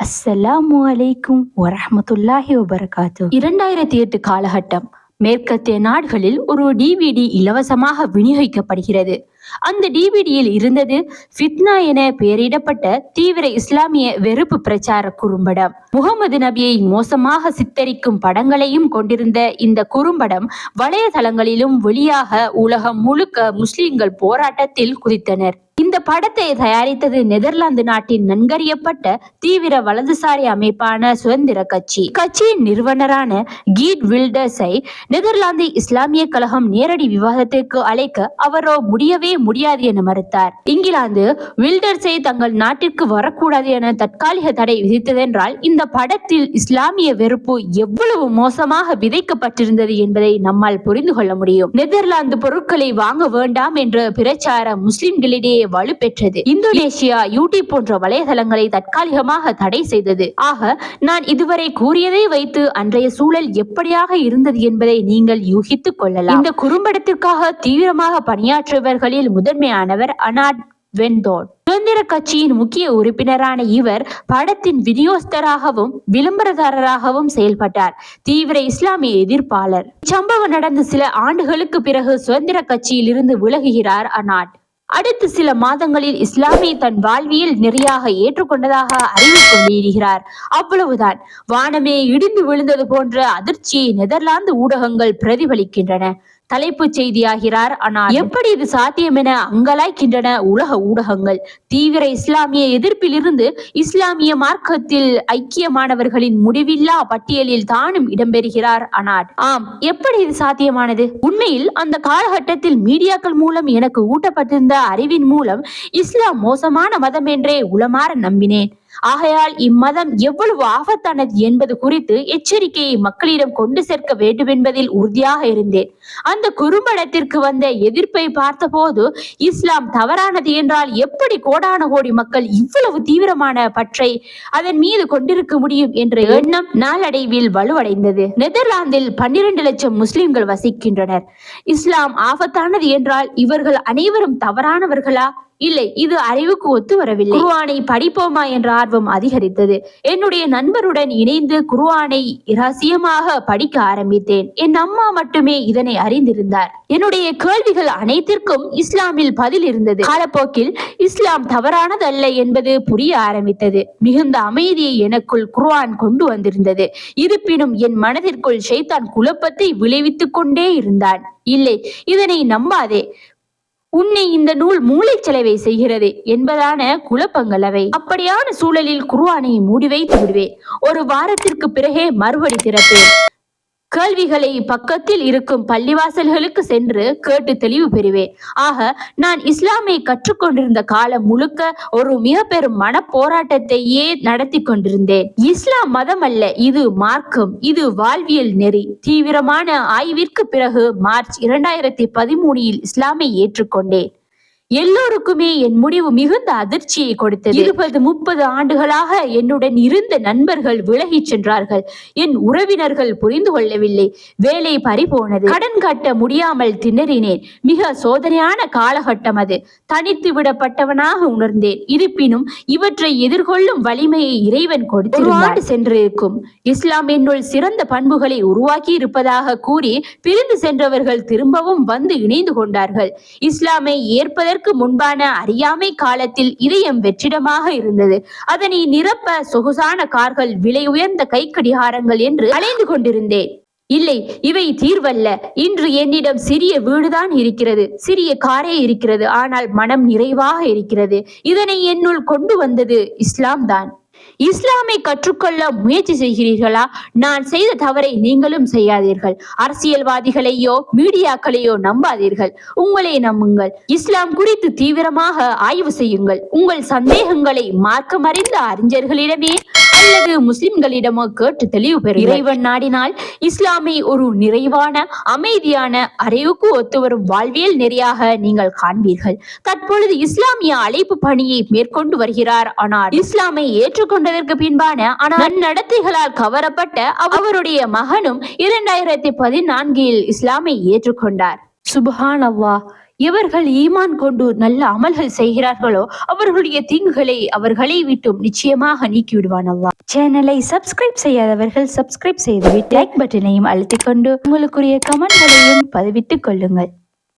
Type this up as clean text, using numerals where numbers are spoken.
அஸ்ஸலாமு அலைக்கும் வரஹ்மத்துல்லாஹி வபரகாத்து. 2008 காலகட்டம். மேற்கத்திய நாடுகளில் ஒரு டிவிடி இலவசமாக விநியோகிக்கப்படுகிறது. அந்த டிவிடியில் இருந்தது ஃபித்னா என பெயரிடப்பட்ட தீவிர இஸ்லாமிய வெறுப்பு பிரச்சார குறும்படம். முகமது நபியை மோசமாக சித்தரிக்கும் படங்களையும் கொண்டிருந்த இந்த குறும்படம் வலைதளங்களிலும் வெளியாக உலகம் முழுக்க முஸ்லிம்கள் போராட்டத்தில் குதித்தனர். இந்த படத்தை தயாரித்தது நெதர்லாந்து நாட்டின் நன்கறியப்பட்ட தீவிர வலதுசாரி அமைப்பான சுதந்திர கட்சி. கட்சியின் நிறுவனரான கீட் வில்டர்ஸை நெதர்லாந்து இஸ்லாமிய கழகம் நேரடி விவாதத்திற்கு அழைக்க அவரோ முடியவே முடியாது என மறுத்தார். இங்கிலாந்து வில்டர்ஸை தங்கள் நாட்டிற்கு வரக்கூடாது என தற்காலிக தடை விதித்ததென்றால் இந்த படத்தில் இஸ்லாமிய வெறுப்பு எவ்வளவு மோசமாக விதைக்கப்பட்டிருந்தது என்பதை நம்மால் புரிந்து கொள்ள முடியும். நெதர்லாந்து பொருட்களை வாங்க வேண்டாம் என்ற பிரச்சாரம் முஸ்லிம்களிடையே வலுப்பெற்றது. இந்தோனேஷியா, யூடியூப் போன்ற வலைதளங்களை தற்காலிகமாக தடை செய்தது. ஆக நான் இதுவரை கூறியதை வைத்து அன்றைய சூழல் எப்படியாக இருந்தது என்பதை நீங்கள் யூகித்துக் கொள்ளலாம். இந்த குறும்படத்திற்காக தீவிரமாக பணியாற்றியவர்களில் முதன்மையானவர் அனாட் வென்தோன். சுதந்திர கட்சியின் முக்கிய உறுப்பினரான இவர் படத்தின் விநியோகஸ்தராகவும் விளம்பரதாரராகவும் செயல்பட்டார். தீவிர இஸ்லாமிய எதிர்ப்பாளர். சம்பவம் நடந்த சில ஆண்டுகளுக்கு பிறகு சுதந்திர கட்சியில் இருந்து விலகுகிறார் அனாட். அடுத்த சில மாதங்களில் இஸ்லாமிய தன் வாழ்வியல் நெறியாக ஏற்றுக்கொண்டதாக அறிவிப்பு வெளியிடுகிறார். அவ்வளவுதான். வானமே இடிந்து விழுந்தது போன்ற அதிர்ச்சியை நெதர்லாந்து ஊடகங்கள் பிரதிபலிக்கின்றன. தலைப்புச் செய்தியாகிறார். ஆனால் எப்படி இது சாத்தியம் என அங்கலாய்க்கின்றன உலக ஊடகங்கள். தீவிர இஸ்லாமிய எதிர்ப்பிலிருந்து இஸ்லாமிய மார்க்கத்தில் ஐக்கியமானவர்களின் முடிவில்லா பட்டியலில் தானும் இடம்பெறுகிறார் அனாட். ஆம், எப்படி இது சாத்தியமானது? உண்மையில் அந்த காலகட்டத்தில் மீடியாக்கள் மூலம் எனக்கு ஊட்டப்பட்டிருந்த அறிவின் மூலம் இஸ்லாம் மோசமான மதம் என்றே உளமாற நம்பினேன். ஆகையால் இம்மதம் எவ்வளவு ஆபத்தானது என்பது குறித்து எச்சரிக்கையை மக்களிடம் கொண்டு சேர்க்க வேண்டும் என்பதில் உறுதியாக இருந்தேன். அந்த குறும்படத்திற்கு வந்த எதிர்ப்பை பார்த்தபோது இஸ்லாம் தவறானது என்றால் எப்படி கோடான கோடி மக்கள் இவ்வளவு தீவிரமான பற்றை அதன் மீது கொண்டிருக்க முடியும் என்ற எண்ணம் நாளடைவில் வலுவடைந்தது. நெதர்லாந்தில் 12 லட்சம் முஸ்லிம்கள் வசிக்கின்றனர். இஸ்லாம் ஆபத்தானது என்றால் இவர்கள் அனைவரும் தவறானவர்களா? இல்லை, இது அறிவுக்கு ஒத்து வரவில்லை. குர்ஆனை படிப்போமா என்ற ஆர்வம் அதிகரித்தது. என்னுடைய நண்பருடன் இணைந்து குர்ஆனை இரகசியமாக படிக்க ஆரம்பித்தேன். என் அம்மா மட்டுமே இதனை அறிந்திருந்தார். என்னுடைய கேள்விகள் அனைத்திற்கும் இஸ்லாமில் பதில் இருந்தது. காலப்போக்கில் இஸ்லாம் தவறானது அல்ல என்பது புரிய ஆரம்பித்தது. மிகுந்த அமைதியை எனக்குள் குர்ஆன் கொண்டு வந்திருந்தது. இருப்பினும் என் மனதிற்குள் ஷைத்தான் குழப்பத்தை விளைவித்துக் கொண்டே இருந்தான். இல்லை, இதனை நம்பாதே, உன்னை இந்த நூல் மூளைச்சலவை செய்கிறது என்பதான குழப்பங்கள் அவை. அப்படியான சூழலில் குர்ஆனை மூடி வைத்து விடுவேன். ஒரு வாரத்திற்கு பிறகே மறுபடி திறப்பேன். கேள்விகளை பக்கத்தில் இருக்கும் பள்ளிவாசல்களுக்கு சென்று கேட்டு தெளிவு பெறுவேன். ஆக நான் இஸ்லாமை கற்றுக்கொண்டிருந்த காலம் முழுக்க ஒரு மிக பெரும் மன போராட்டத்தையே நடத்தி கொண்டிருந்தேன். இஸ்லாம் மதம் அல்ல, இது மார்க்கம், இது வாழ்வியல் நெறி. தீவிரமான ஆய்விற்கு பிறகு மார்ச் 2013 இஸ்லாமை ஏற்றுக்கொண்டேன். எல்லோருக்குமே என் முடிவு மிகுந்த அதிர்ச்சியை கொடுத்தது. 20-30 ஆண்டுகளாக என்னுடன் இருந்த நண்பர்கள் விலகி சென்றார்கள். என் உறவினர்கள் புரிந்து கொள்ளவில்லை. வேலை பறிபோனது. கடன் கட்ட முடியாமல் திணறினேன். மிக சோதனையான காலகட்டம் அது. தனித்து விடப்பட்டவனாக உணர்ந்தேன். இருப்பினும் இவற்றை எதிர்கொள்ளும் வலிமையை இறைவன் கொடுத்து ஒரு ஆண்டு சென்றிருக்கும். இஸ்லாம் என்னுள் சிறந்த பண்புகளை உருவாக்கி இருப்பதாக கூறி பிரிந்து சென்றவர்கள் திரும்பவும் வந்து இணைந்து கொண்டார்கள். இஸ்லாமை ஏற்பதற்கு முன்பான அறியாமை காலத்தில் இதயம் வெற்றிடமாக இருந்தது. அதனை நிரப்ப சொகுசான கார்கள், விலை உயர்ந்த கைக்கடிகாரங்கள் என்று அலைந்து கொண்டிருந்தேன். இல்லை, இவை தீர்வல்ல. இன்று என்னிடம் சிறிய வீடுதான் இருக்கிறது, சிறிய காரே இருக்கிறது, ஆனால் மனம் நிறைவாக இருக்கிறது. இதனை என்னுள் கொண்டு வந்தது இஸ்லாம் தான். இஸ்லாமை கற்றுக்கொள்ள முயற்சி செய்கிறீர்களா? நான் செய்த தவறை நீங்களும் செய்யாதீர்கள். அரசியல்வாதிகளையோ மீடியாக்களையோ நம்பாதீர்கள். உங்களை நம்புங்கள். இஸ்லாம் குறித்து தீவிரமாக ஆய்வு செய்யுங்கள். உங்கள் சந்தேகங்களை மார்க்கமறிந்த அறிஞர்களிடமே அல்லது முஸ்லிம்களிடமோ கேட்டு தெளிவு பெறும். இறைவன் நாடினால் இஸ்லாமை ஒரு நிறைவான, அமைதியான, அறிவுக்கு ஒத்துவரும் வாழ்வியல் நெறியாக நீங்கள் காண்பீர்கள். தற்பொழுது இஸ்லாமிய அழைப்பு பணியை மேற்கொண்டு வருகிறார். ஆனால் இஸ்லாமை ஏற்றுக்கொண்டதற்கு பின்பான நன்னடத்தைகளால் கவரப்பட்ட அவருடைய மகனும் 2014 இஸ்லாமை ஏற்றுக்கொண்டார். சுப்ஹான் அல்லாஹ். எவர்கள் ஈமான் கொண்டு நல்ல அமல்கள் செய்கிறார்களோ அவர்களுடைய தீங்குகளை அவர்களை விட்டும் நிச்சயமாக நீக்கி விடுவான் அல்லாஹ். சேனலை சப்ஸ்கிரைப் செய்யாதவர்கள் சப்ஸ்கிரைப் செய்துவிட்டு லைக் பட்டனையும் அழுத்திக் கொண்டு உங்களுக்குரிய கமெண்ட்களையும் பதிவிட்டுக் கொள்ளுங்கள்.